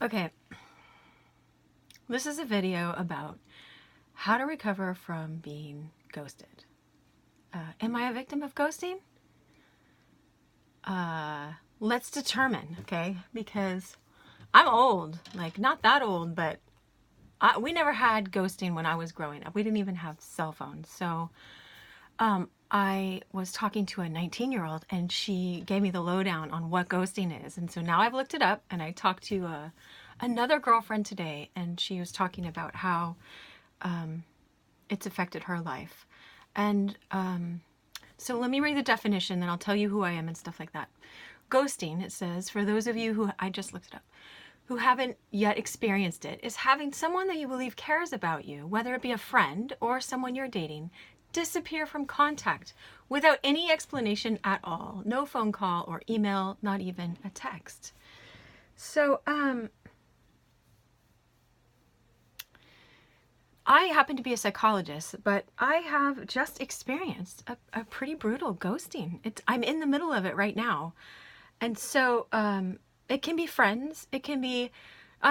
Okay, this is a video about how to recover from being ghosted. Am I a victim of ghosting? Let's determine, okay? Because I'm old, like not that old, but we never had ghosting when I was growing up. We didn't even have cell phones. So I was talking to a 19-year-old and she gave me the lowdown on what ghosting is. And so now I've looked it up, and I talked to another girlfriend today, and she was talking about how it's affected her life. And so let me read the definition, then I'll tell you who I am and stuff like that. Ghosting, it says, for those of you who, I just looked it up, who haven't yet experienced it, is having someone that you believe cares about you, whether it be a friend or someone you're dating, disappear from contact without any explanation at all. No phone call or email, not even a text. So, I happen to be a psychologist, but I have just experienced a pretty brutal ghosting. I'm in the middle of it right now. And so it can be friends. It can be,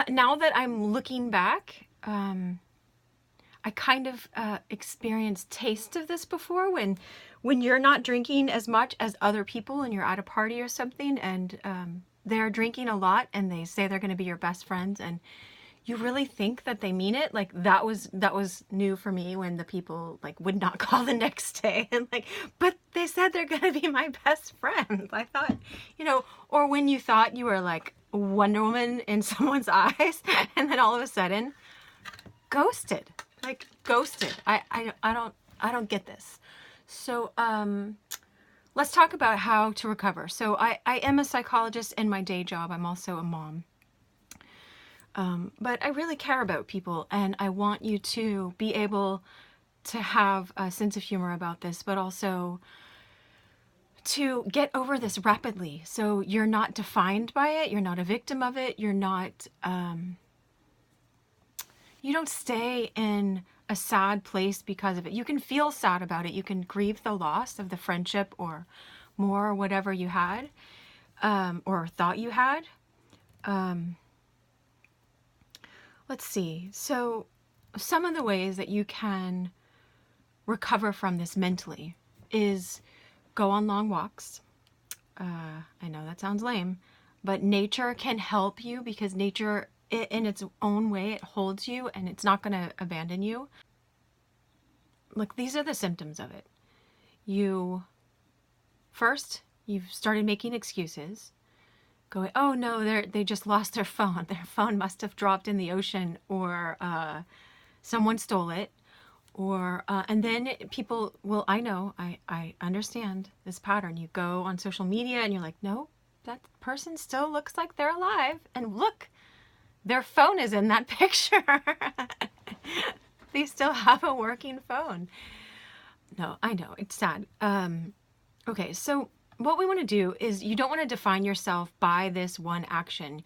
now that I'm looking back, I kind of experienced taste of this before when you're not drinking as much as other people and you're at a party or something, and they're drinking a lot and they say they're going to be your best friends, and you really think that they mean it. Like that was new for me, when the people like would not call the next day and like, but they said they're going to be my best friends. I thought, or when you thought you were like Wonder Woman in someone's eyes and then all of a sudden ghosted. Like ghosted. I don't get this. So let's talk about how to recover. So I am a psychologist in my day job. I'm also a mom. But I really care about people, and I want you to be able to have a sense of humor about this, but also to get over this rapidly. So you're not defined by it. You're not a victim of it. You're not, you don't stay in a sad place because of it. You can feel sad about it. You can grieve the loss of the friendship or more, or whatever you had, or thought you had. Let's see. So some of the ways that you can recover from this mentally is go on long walks. I know that sounds lame, but nature can help you, because nature in its own way, it holds you and it's not going to abandon you. Look, these are the symptoms of it. You've started making excuses. Going, oh no, they just lost their phone. Their phone must have dropped in the ocean, or someone stole it, or and then people will. I understand this pattern. You go on social media and you're like, no, that person still looks like they're alive, and look, their phone is in that picture. They still have a working phone. No, I know, it's sad. Okay, so what we want to do is, you don't want to define yourself by this one action.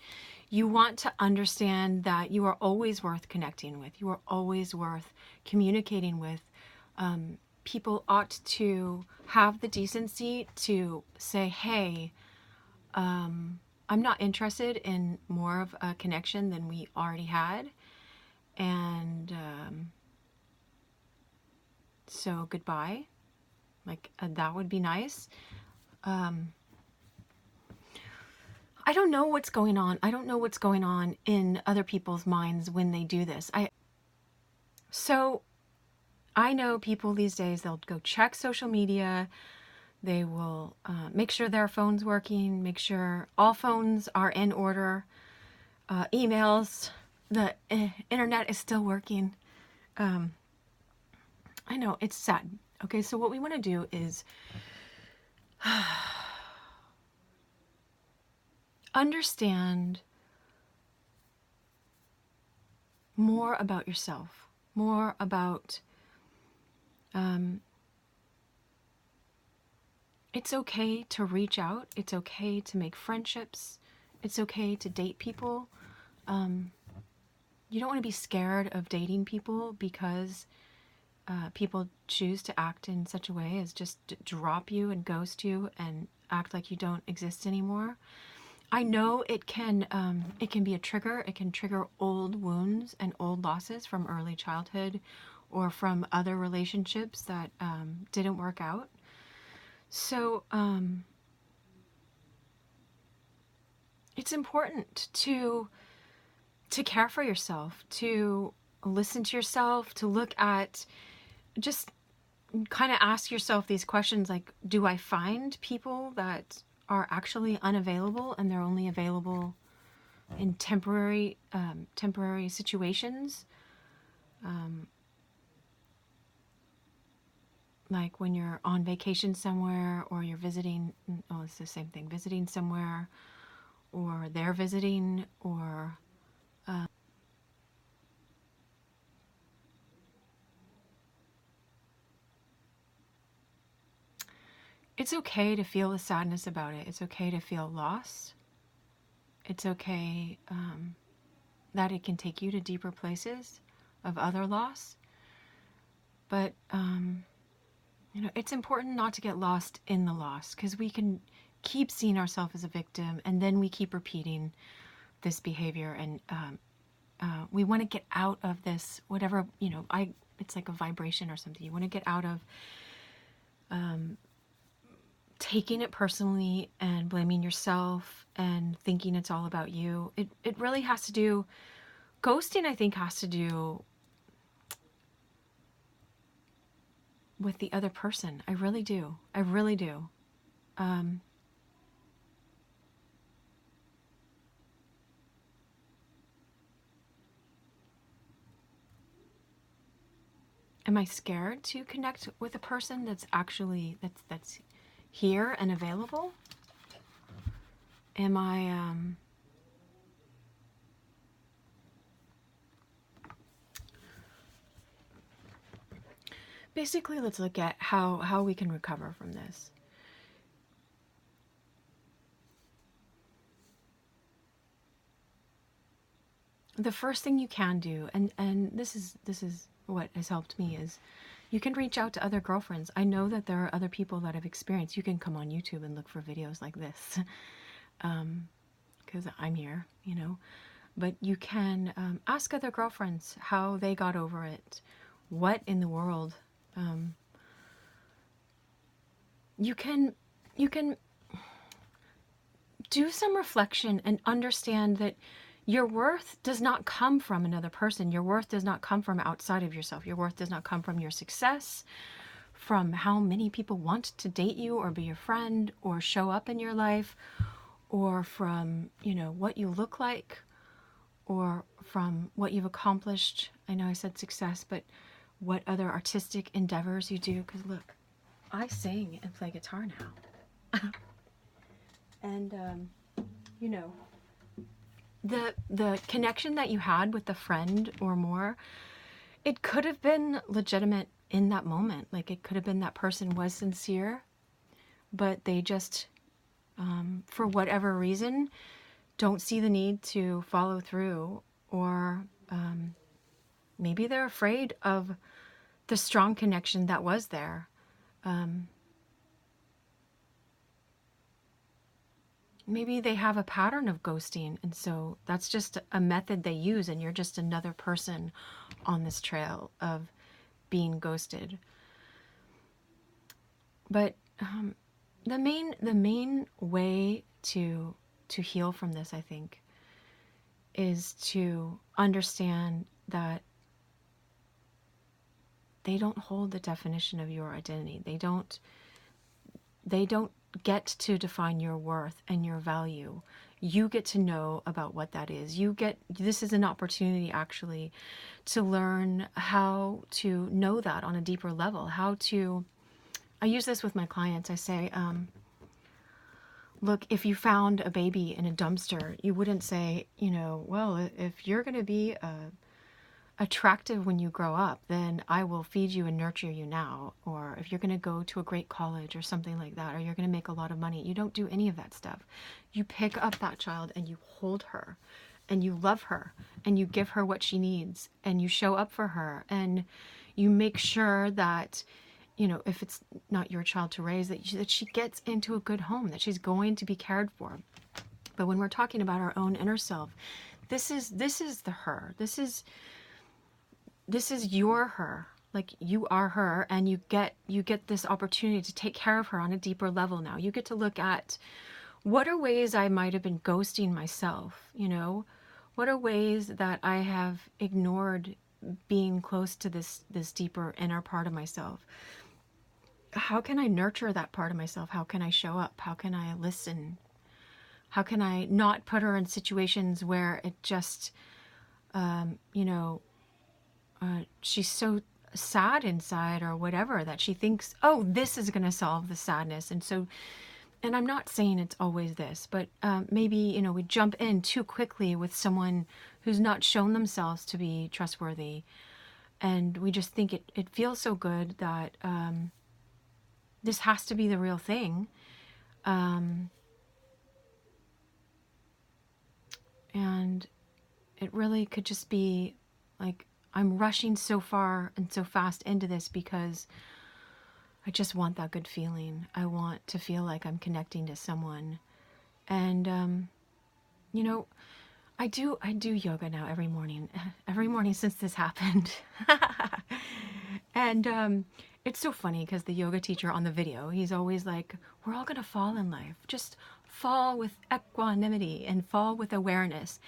You want to understand that you are always worth connecting with. You are always worth communicating with. People ought to have the decency to say, hey, I'm not interested in more of a connection than we already had. And so goodbye. Like, that would be nice. I don't know what's going on. I don't know what's going on in other people's minds when they do this. So I know people these days, they'll go check social media. They will make sure their phone's working, make sure all phones are in order, emails, the internet is still working. I know, it's sad. Okay, so what we want to do is understand more about yourself, more about, it's okay to reach out. It's okay to make friendships. It's okay to date people. You don't want to be scared of dating people because people choose to act in such a way as just to drop you and ghost you and act like you don't exist anymore. I know it can be a trigger. It can trigger old wounds and old losses from early childhood or from other relationships that didn't work out. So it's important to care for yourself, to listen to yourself, to look at, just kind of ask yourself these questions like, do I find people that are actually unavailable and they're only available in temporary situations? Like when you're on vacation somewhere, or you're visiting, oh, it's the same thing, visiting somewhere, or they're visiting, or it's okay to feel the sadness about it. It's okay to feel lost. It's okay that it can take you to deeper places of other loss. But, it's important not to get lost in the loss, because we can keep seeing ourselves as a victim, and then we keep repeating this behavior. And we want to get out of this, whatever, it's like a vibration or something. You want to get out of taking it personally and blaming yourself and thinking it's all about you. It really has to do, ghosting, I think, has to do with the other person. I really do. I really do. Am I scared to connect with a person that's actually, that's here and available? Am I, basically, let's look at how we can recover from this. The first thing you can do, and this is what has helped me, is you can reach out to other girlfriends. I know that there are other people that have experienced. You can come on YouTube and look for videos like this, because I'm here, But you can ask other girlfriends how they got over it. What in the world? You can do some reflection and understand that your worth does not come from another person. Your worth does not come from outside of yourself. Your worth does not come from your success, from how many people want to date you or be your friend or show up in your life, or from, what you look like, or from what you've accomplished. I know I said success, but what other artistic endeavors you do. Because look, I sing and play guitar now. And, the connection that you had with the friend or more, it could have been legitimate in that moment. Like, it could have been that person was sincere, but they just, for whatever reason, don't see the need to follow through, or maybe they're afraid of the strong connection that was there. Maybe they have a pattern of ghosting, and so that's just a method they use, and you're just another person on this trail of being ghosted. But the main way to heal from this, I think, is to understand that they don't hold the definition of your identity. They don't get to define your worth and your value. You get to know about what that is. This is an opportunity, actually, to learn how to know that on a deeper level. I use this with my clients. I say, look, if you found a baby in a dumpster, you wouldn't say, well, if you're going to be attractive when you grow up, then I will feed you and nurture you now. Or if you're going to go to a great college or something like that, or you're going to make a lot of money. You don't do any of that stuff. You pick up that child and you hold her and you love her and you give her what she needs and you show up for her and you make sure that, if it's not your child to raise, that she gets into a good home, that she's going to be cared for. But when we're talking about our own inner self, this is the her. This is your her. Like, you are her, and you get this opportunity to take care of her on a deeper level now. You get to look at, what are ways I might have been ghosting myself, you know? What are ways that I have ignored being close to this deeper inner part of myself? How can I nurture that part of myself? How can I show up? How can I listen? How can I not put her in situations where it just, you know, she's so sad inside or whatever that she thinks, oh, this is going to solve the sadness. And so, and I'm not saying it's always this, but maybe, you know, we jump in too quickly with someone who's not shown themselves to be trustworthy. And we just think it feels so good that this has to be the real thing. And it really could just be like, I'm rushing so far and so fast into this because I just want that good feeling. I want to feel like I'm connecting to someone. And, you know, I do yoga now every morning since this happened. And it's so funny because the yoga teacher on the video, he's always like, we're all gonna fall in life. Just fall with equanimity and fall with awareness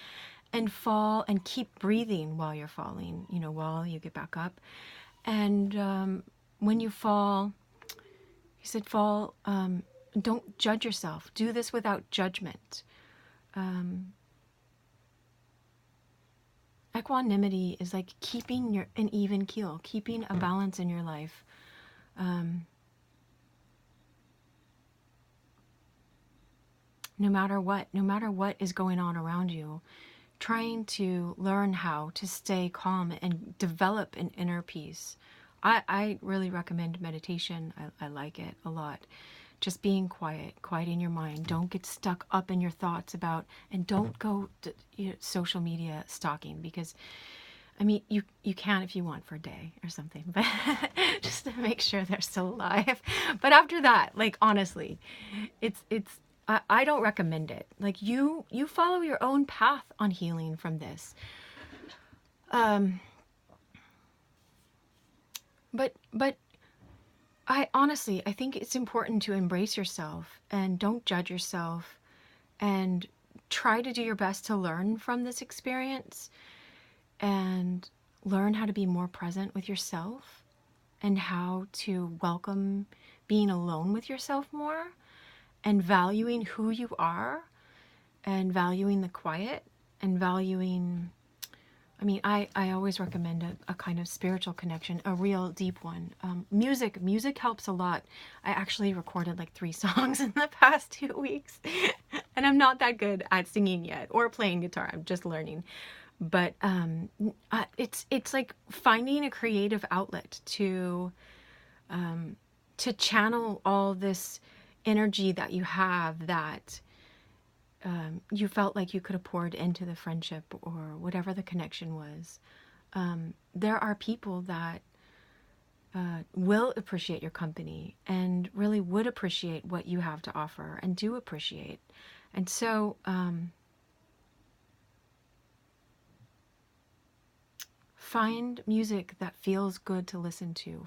and fall and keep breathing while you're falling, you know, while you get back up. And when you fall, he said, fall, don't judge yourself. Do this without judgment. Equanimity is like keeping an even keel, keeping a balance in your life. No matter what is going on around you, trying to learn how to stay calm and develop an inner peace. I really recommend meditation. I like it a lot. Just being quiet in your mind. Don't get stuck up in your thoughts about, and don't go to, you know, social media stalking, because I mean, you can if you want for a day or something, but just to make sure they're still alive. But after that, like, honestly, I don't recommend it. Like, you follow your own path on healing from this. But I honestly, I think it's important to embrace yourself and don't judge yourself, and try to do your best to learn from this experience and learn how to be more present with yourself and how to welcome being alone with yourself more and valuing who you are and valuing the quiet and valuing, I mean, I always recommend a kind of spiritual connection, a real deep one. Music helps a lot. I actually recorded like 3 songs in the past 2 weeks, and I'm not that good at singing yet or playing guitar. I'm just learning. But it's like finding a creative outlet to channel all this energy that you have that you felt like you could have poured into the friendship or whatever the connection was. There are people that will appreciate your company and really would appreciate what you have to offer and do appreciate. And so find music that feels good to listen to.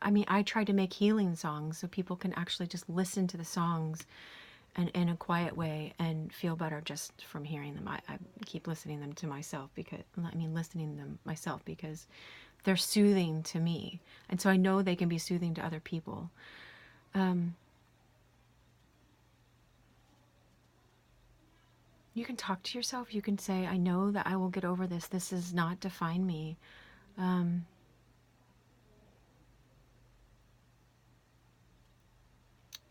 I mean, I try to make healing songs so people can actually just listen to the songs and in a quiet way and feel better just from hearing them. I keep listening them to myself listening them myself because they're soothing to me. And so I know they can be soothing to other people. You can talk to yourself. You can say, I know that I will get over this. This does not define me.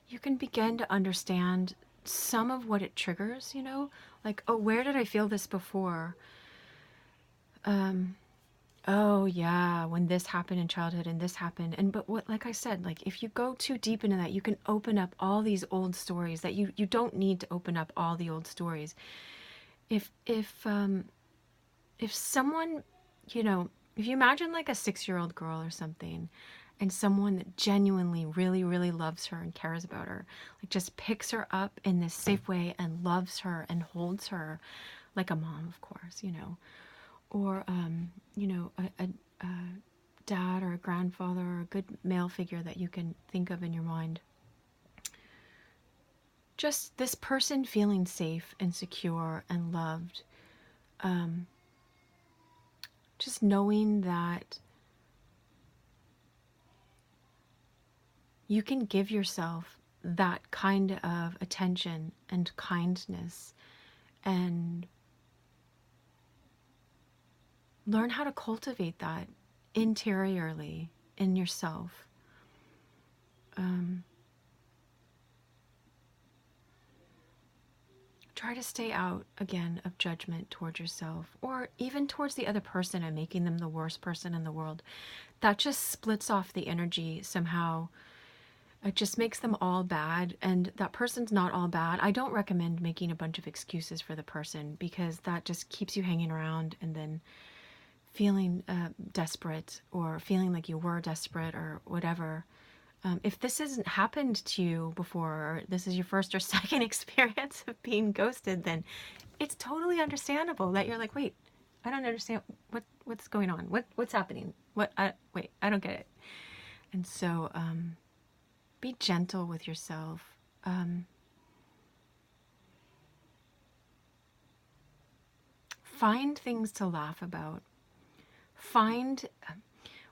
You can begin to understand some of what it triggers, you know, like, oh, where did I feel this before? Oh yeah, when this happened in childhood and this happened. And but what, like I said, like, if you go too deep into that, you can open up all these old stories that you don't need to open up all the old stories. If someone, you know, if you imagine like a 6-year-old girl or something, and someone that genuinely really, really loves her and cares about her, like just picks her up in this safe way and loves her and holds her like a mom, of course, or, a dad or a grandfather or a good male figure that you can think of in your mind. Just this person feeling safe and secure and loved. Just knowing that you can give yourself that kind of attention and kindness and learn how to cultivate that interiorly in yourself. Try to stay out, again, of judgment towards yourself or even towards the other person and making them the worst person in the world. That just splits off the energy somehow. It just makes them all bad, and that person's not all bad. I don't recommend making a bunch of excuses for the person because that just keeps you hanging around and then feeling desperate or feeling like you were desperate or whatever. If this hasn't happened to you before, or this is your first or second experience of being ghosted, then it's totally understandable that you're like, wait, I don't understand what's going on. What's happening? Wait, I don't get it. And so be gentle with yourself. Find things to laugh about.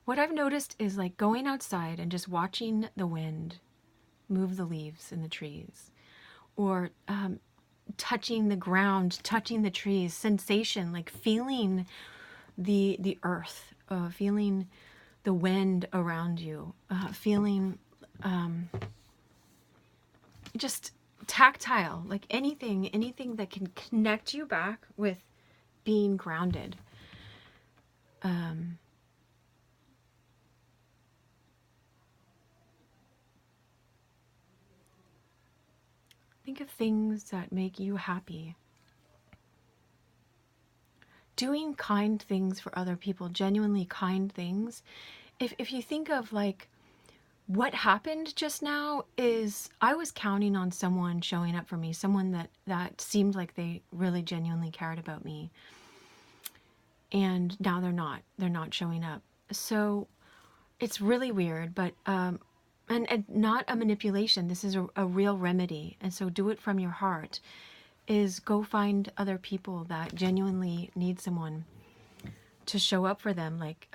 What I've noticed is like going outside and just watching the wind move the leaves in the trees, or touching the ground, touching the trees, sensation, like feeling the earth, feeling the wind around you, feeling just tactile, like anything that can connect you back with being grounded. Think of things that make you happy. Doing kind things for other people, genuinely kind things. If you think of like what happened just now is I was counting on someone showing up for me, someone that seemed like they really genuinely cared about me. And now they're not showing up. So it's really weird, but and not a manipulation. This is a real remedy. And so do it from your heart, is go find other people that genuinely need someone to show up for them, like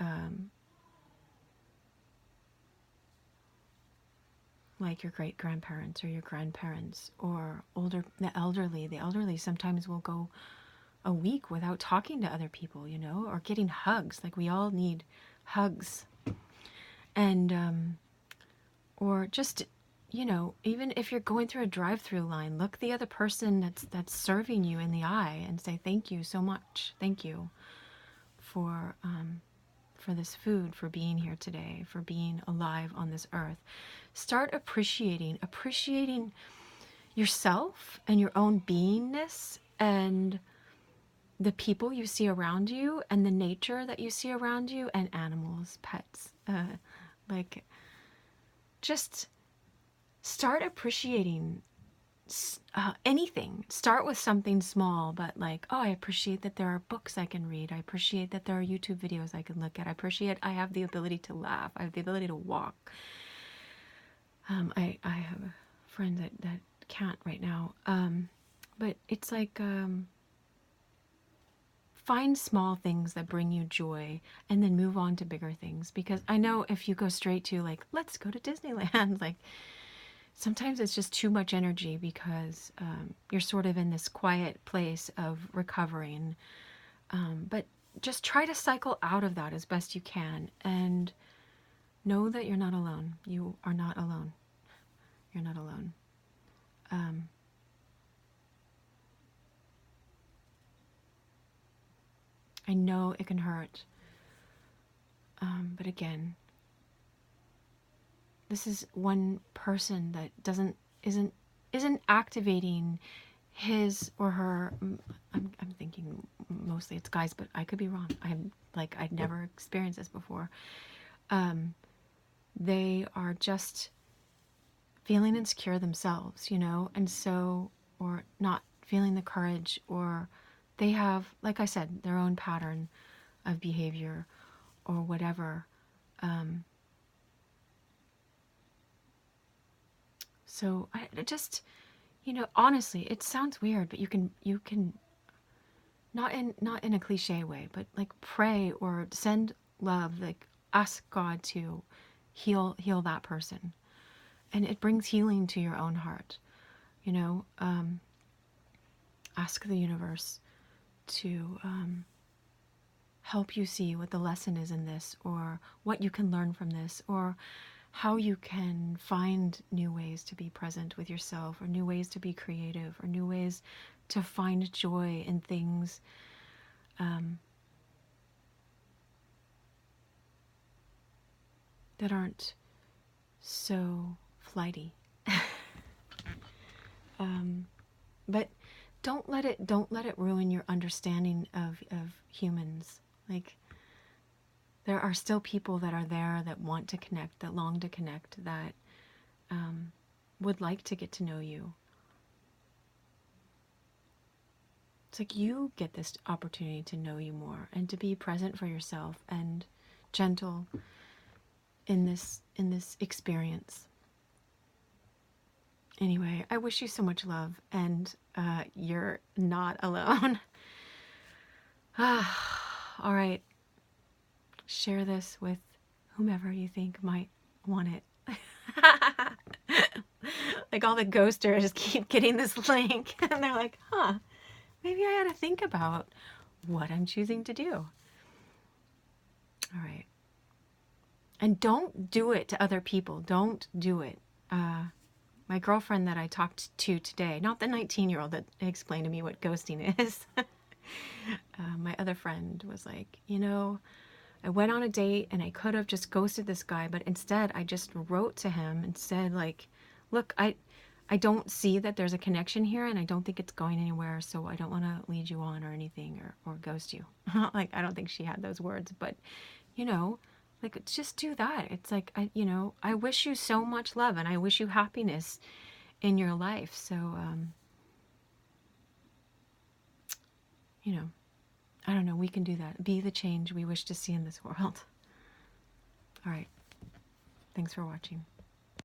your great grandparents or your grandparents or the elderly. The elderly sometimes will go a week without talking to other people, or getting hugs. Like we all need hugs. And or just, even if you're going through a drive-through line, look the other person that's serving you in the eye and say, thank you so much. Thank you for this food, for being here today, for being alive on this earth. Start appreciating yourself and your own beingness and the people you see around you and the nature that you see around you and animals, pets. Just start appreciating anything. Start with something small, but like, oh, I appreciate that there are books I can read. I appreciate that there are YouTube videos I can look at. I appreciate I have the ability to laugh. I have the ability to walk. I have a friend that can't right now. But it's like, find small things that bring you joy and then move on to bigger things. Because I know if you go straight to like, let's go to Disneyland, like sometimes it's just too much energy because you're sort of in this quiet place of recovering. But just try to cycle out of that as best you can and know that you're not alone. You are not alone. You're not alone. I know it can hurt. But again, this is one person that isn't activating his or her. I'm thinking mostly it's guys, but I could be wrong. I'd never experienced this before. they are just feeling insecure themselves, and so, or not feeling the courage, or they have, like I said, their own pattern of behavior or whatever. So I just, honestly, it sounds weird, but you can not in a cliche way, but like pray or send love, like ask God to heal that person, and it brings healing to your own heart. You know, ask the universe to help you see what the lesson is in this, or what you can learn from this, or how you can find new ways to be present with yourself, or new ways to be creative, or new ways to find joy in things. That aren't so flighty. But don't let it ruin your understanding of humans. Like, there are still people that are there that want to connect, that long to connect, that would like to get to know you. It's like you get this opportunity to know you more and to be present for yourself and gentle in this experience. Anyway, I wish you so much love, and you're not alone. All right. Share this with whomever you think might want it. Like, all the ghosters keep getting this link, and they're like, maybe I ought to think about what I'm choosing to do. All right. And don't do it to other people. Don't do it. My girlfriend that I talked to today, not the 19-year-old that explained to me what ghosting is, my other friend was like, I went on a date and I could have just ghosted this guy, but instead I just wrote to him and said, like, look, I don't see that there's a connection here, and I don't think it's going anywhere, so I don't want to lead you on or anything, or ghost you. Like, I don't think she had those words, but, like, just do that. It's like, I wish you so much love, and I wish you happiness in your life. So, I don't know, we can do that. Be the change we wish to see in this world. All right. Thanks for watching.